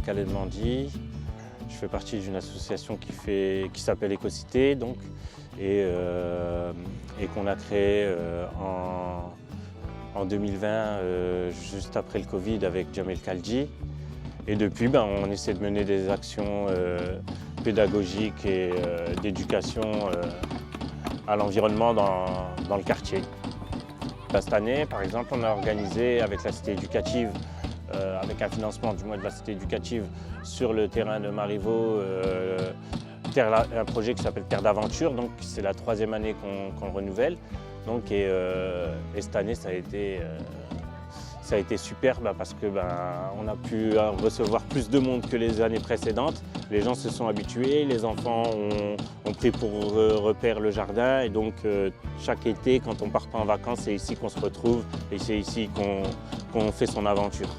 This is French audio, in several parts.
Khaled Mandi. Je fais partie d'une association qui s'appelle Écocité donc, et qu'on a créée en 2020, juste après le Covid avec Jamel Khalji. Et depuis, on essaie de mener des actions pédagogiques et d'éducation à l'environnement dans le quartier. Cette année, par exemple, on a organisé avec la cité éducative, avec un financement du moins de la cité éducative sur le terrain de Marivaux, un projet qui s'appelle Terre d'Aventure. Donc c'est la 3e année qu'on le renouvelle. Donc, et cette année, ça a été super parce que on a pu recevoir plus de monde que les années précédentes. Les gens se sont habitués, les enfants ont pris pour repère le jardin et donc chaque été, quand on part pas en vacances, c'est ici qu'on se retrouve et c'est ici qu'on fait son aventure.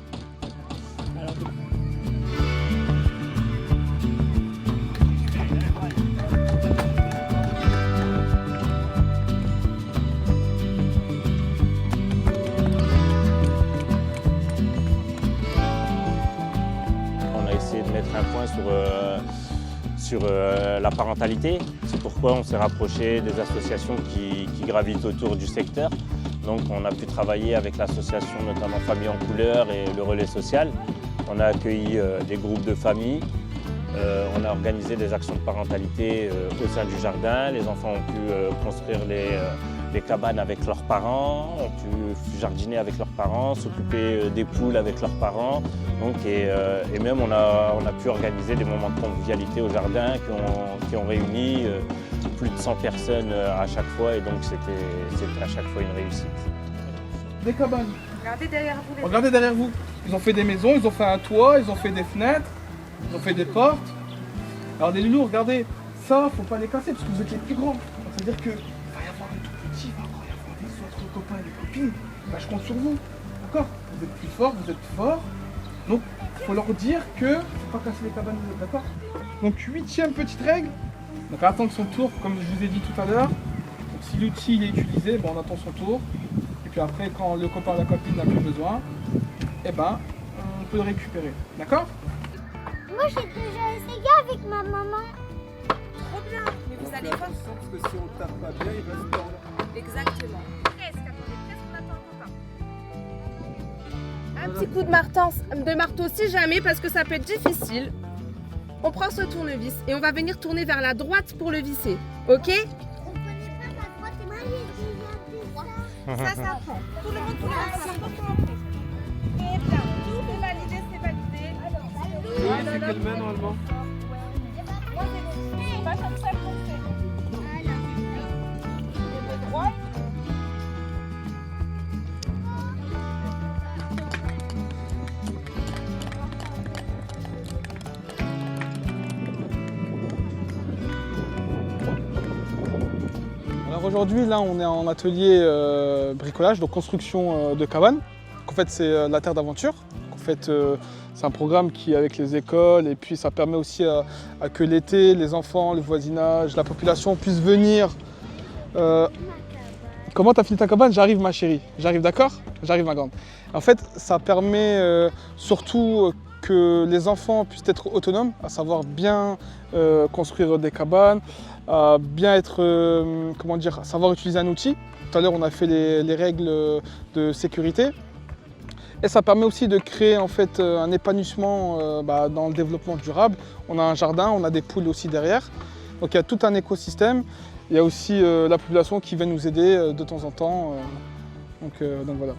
De mettre un point sur la parentalité. C'est pourquoi on s'est rapproché des associations qui gravitent autour du secteur. Donc on a pu travailler avec l'association notamment Famille en couleur et le relais social. On a accueilli des groupes de familles. On a organisé des actions de parentalité au sein du jardin. Les enfants ont pu construire les cabanes avec leurs parents, ont pu jardiner avec leurs parents, s'occuper des poules avec leurs parents. Donc, et même on a pu organiser des moments de convivialité au jardin qui ont réuni plus de 100 personnes à chaque fois et donc c'était à chaque fois une réussite. Des cabanes. Regardez derrière vous. Regardez derrière vous. Ils ont fait des maisons, ils ont fait un toit, ils ont fait des fenêtres, ils ont fait des portes. Alors les loulous, regardez, ça, faut pas les casser parce que vous êtes les plus grands. C'est-à-dire que va y avoir des tout petits, il va encore y avoir des autres copains et des copines. Bah, je compte sur vous, d'accord? Vous êtes plus forts, vous êtes forts. Donc, il faut leur dire que faut pas casser les cabanes, d'accord? Donc, 8e petite règle. Donc, attendre son tour, comme je vous ai dit tout à l'heure. Donc, si l'outil est utilisé, on attend son tour. Et puis après, quand le copain ou la copine n'a plus besoin, on peut le récupérer, d'accord? Moi, j'ai déjà essayé avec ma maman. Trop bien. Mais vous allez voir. Parce que si on tape pas bien, il va se perdre. Exactement. Presque, attendez, presque on attend le copain. Un petit coup de marteau si jamais parce que ça peut être difficile. On prend ce tournevis et on va venir tourner vers la droite pour le visser. Ok? On connaît pas la droite et moi, j'ai déjà fait ça. Ça prend. Tout le monde, tout le monde. Et bien, c'est validé, c'est validé. Oui, c'est quelle main normalement? Moi, c'est pas comme ça qu'on fait. Le droit. Alors aujourd'hui, là, on est en atelier bricolage, donc construction de cabane. En fait, c'est la Terre d'Aventure. En fait, c'est un programme qui est avec les écoles et puis ça permet aussi à que l'été, les enfants, le voisinage, la population puissent venir. Comment t'as fini ta cabane? J'arrive ma chérie. J'arrive, d'accord? J'arrive ma grande. En fait, ça permet surtout que les enfants puissent être autonomes, à savoir bien construire des cabanes, à bien être, comment dire, à savoir utiliser un outil. Tout à l'heure, on a fait les règles de sécurité. Et ça permet aussi de créer en fait un épanouissement dans le développement durable. On a un jardin, on a des poules aussi derrière. Donc il y a tout un écosystème. Il y a aussi la population qui vient nous aider de temps en temps. Donc voilà.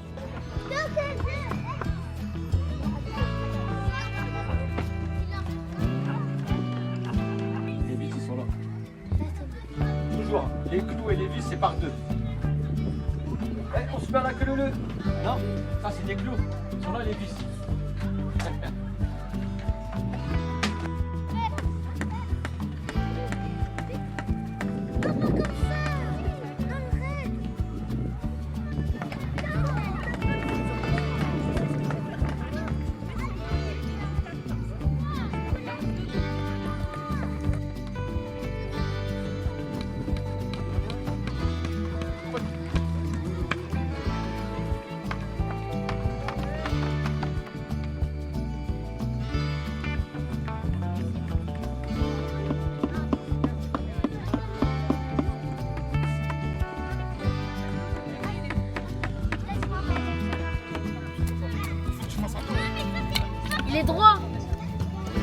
Les vis, ils sont là. Toujours, les clous et les vis, c'est par deux. On se perd la queue le. Non, ça c'est des clous. Ils sont là les vis.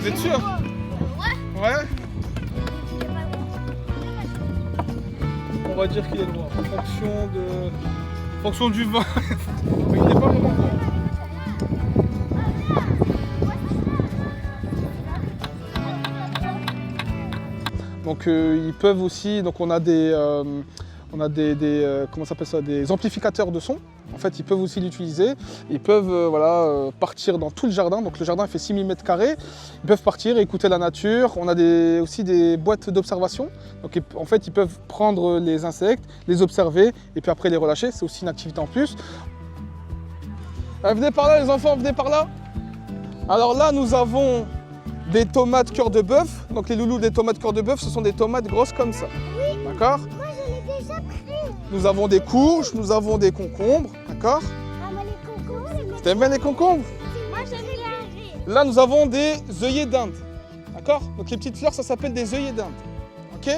Vous êtes sûr? Ouais. Ouais. On va dire qu'il est loin, en fonction du vent. Mais il n'est pas vraiment loin. Donc ils peuvent aussi, donc on a des comment ça s'appelle ça, des amplificateurs de son. En fait, ils peuvent aussi l'utiliser. Ils peuvent partir dans tout le jardin. Donc le jardin fait 6 000 m². Ils peuvent partir et écouter la nature. On a aussi des boîtes d'observation. Donc en fait, ils peuvent prendre les insectes, les observer et puis après les relâcher. C'est aussi une activité en plus. Venez par là les enfants, venez par là. Alors là, nous avons des tomates cœur de bœuf. Donc les loulous des tomates cœur de bœuf, ce sont des tomates grosses comme ça. D'accord? Moi, je l'ai déjà pris. Nous avons des courges, nous avons des concombres. D'accord? Ah, mais les concombres, T'aimes bien les concombres? moi, j'aime bien. Là, nous avons des œillets d'Inde. D'accord? Donc les petites fleurs, ça s'appelle des œillets d'Inde. Ok?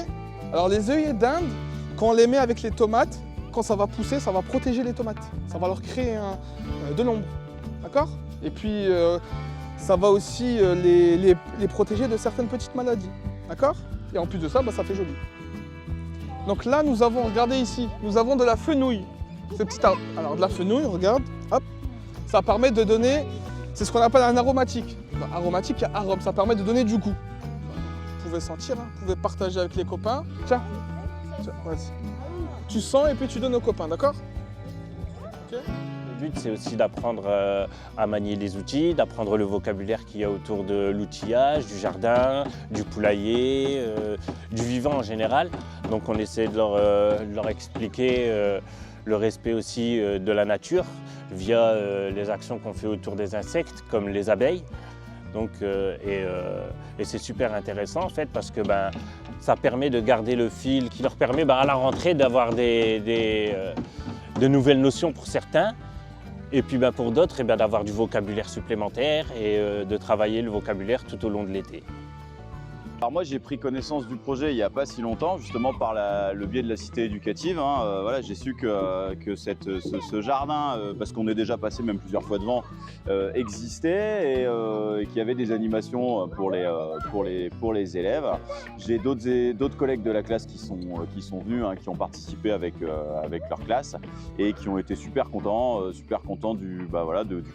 Alors les œillets d'Inde, quand on les met avec les tomates, quand ça va pousser, ça va protéger les tomates. Ça va leur créer de l'ombre. D'accord? Et puis, ça va aussi les protéger de certaines petites maladies. D'accord? Et en plus de ça, ça fait joli. Donc là, nous avons, regardez ici, nous avons de la fenouil. Ce petit arbre. Alors de la fenouil, regarde, hop, ça permet de donner, c'est ce qu'on appelle un aromatique. Aromatique, il y a arôme, ça permet de donner du goût. Vous pouvez sentir, hein, vous pouvez partager avec les copains. Tiens, vas-y. Tu sens et puis tu donnes aux copains, d'accord? Ok. Le but, c'est aussi d'apprendre à manier les outils, d'apprendre le vocabulaire qu'il y a autour de l'outillage, du jardin, du poulailler, du vivant en général. Donc on essaie de leur expliquer le respect aussi de la nature via les actions qu'on fait autour des insectes, comme les abeilles. Donc, et c'est super intéressant en fait parce que ça permet de garder le fil qui leur permet à la rentrée d'avoir de nouvelles notions pour certains. Et puis pour d'autres, d'avoir du vocabulaire supplémentaire et de travailler le vocabulaire tout au long de l'été. Alors moi j'ai pris connaissance du projet il n'y a pas si longtemps, justement par le biais de la cité éducative. Voilà, j'ai su que ce jardin, parce qu'on est déjà passé même plusieurs fois devant, existait et qu'il y avait des animations pour les élèves. J'ai d'autres collègues de la classe qui sont venus, qui ont participé avec leur classe et qui ont été super contents du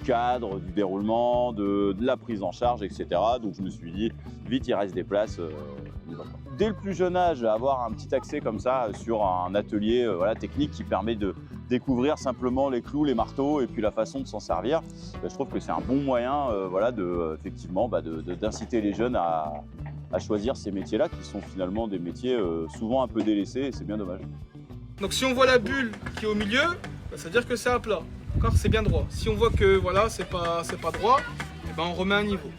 cadre, du déroulement, de la prise en charge, etc. Donc je me suis dit, vite il reste des places. Dès le plus jeune âge, avoir un petit accès comme ça sur un atelier technique qui permet de découvrir simplement les clous, les marteaux et puis la façon de s'en servir, je trouve que c'est un bon moyen d'inciter les jeunes à choisir ces métiers-là qui sont finalement des métiers souvent un peu délaissés et c'est bien dommage. Donc si on voit la bulle qui est au milieu, ça veut dire que c'est à plat. D'accord? C'est bien droit. Si on voit que c'est pas droit, on remet un niveau.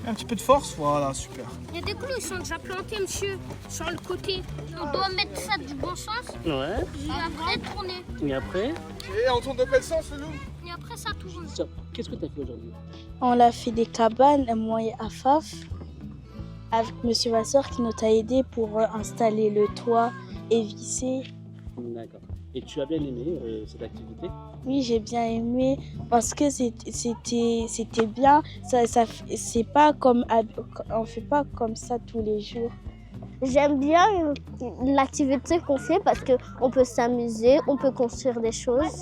Un petit peu de force, voilà, super. Il y a des clous, ils sont déjà plantés, monsieur, sur le côté. On doit mettre ça du bon sens. Ouais. Et après tourner. Et après? Et on tourne de quel sens, le loup? Et après ça tourne. Qu'est-ce que tu as fait aujourd'hui? On a fait des cabanes, moi et Afaf, avec monsieur Vasseur qui nous a aidés pour installer le toit et visser. D'accord. Et tu as bien aimé cette activité? Oui, j'ai bien aimé parce que c'était bien. C'est pas comme on fait pas comme ça tous les jours. J'aime bien l'activité qu'on fait parce qu'on peut s'amuser, on peut construire des choses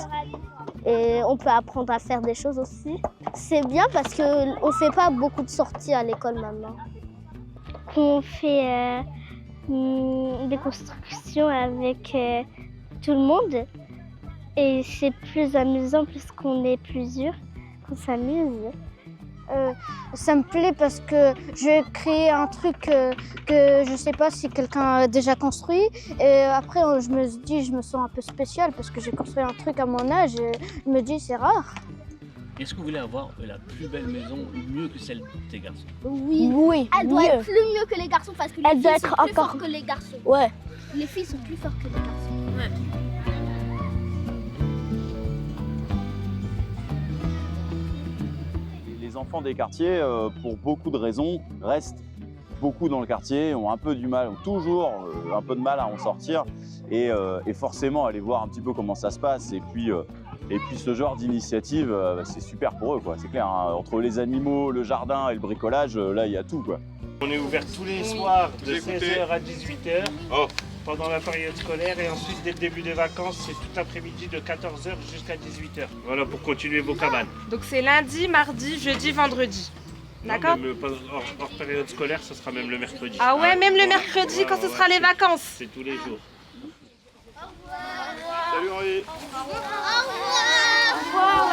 et on peut apprendre à faire des choses aussi. C'est bien parce qu'on ne fait pas beaucoup de sorties à l'école maintenant. On fait des constructions avec tout le monde et c'est plus amusant puisqu'on est plusieurs, qu'on s'amuse. Ça me plaît parce que je crée un truc que je ne sais pas si quelqu'un a déjà construit. Et après, je me sens un peu spéciale parce que j'ai construit un truc à mon âge et je me dis c'est rare. Est-ce que vous voulez avoir la plus belle maison, mieux que celle de tes garçons? Oui. Elle doit être plus mieux que les garçons parce que les filles sont plus fortes que les garçons. Ouais. Les filles sont plus fortes que les garçons. Ouais. Les enfants des quartiers, pour beaucoup de raisons, restent beaucoup dans le quartier, ont un peu du mal, ont toujours un peu de mal à en sortir et forcément aller voir un petit peu comment ça se passe. Et puis ce genre d'initiative, c'est super pour eux, quoi. C'est clair, hein. Entre les animaux, le jardin et le bricolage, là il y a tout, quoi. On est ouvert tous les soirs de 16h à 18h pendant la période scolaire et ensuite dès le début des vacances, c'est tout après-midi de 14h jusqu'à 18h. Voilà pour continuer vos cabanes. Donc c'est lundi, mardi, jeudi, vendredi. D'accord? Hors période scolaire, ce sera même le mercredi. Ah ouais, même le mercredi quand ce sera les vacances. C'est tous les jours. Salut Henri. Au revoir. Wow.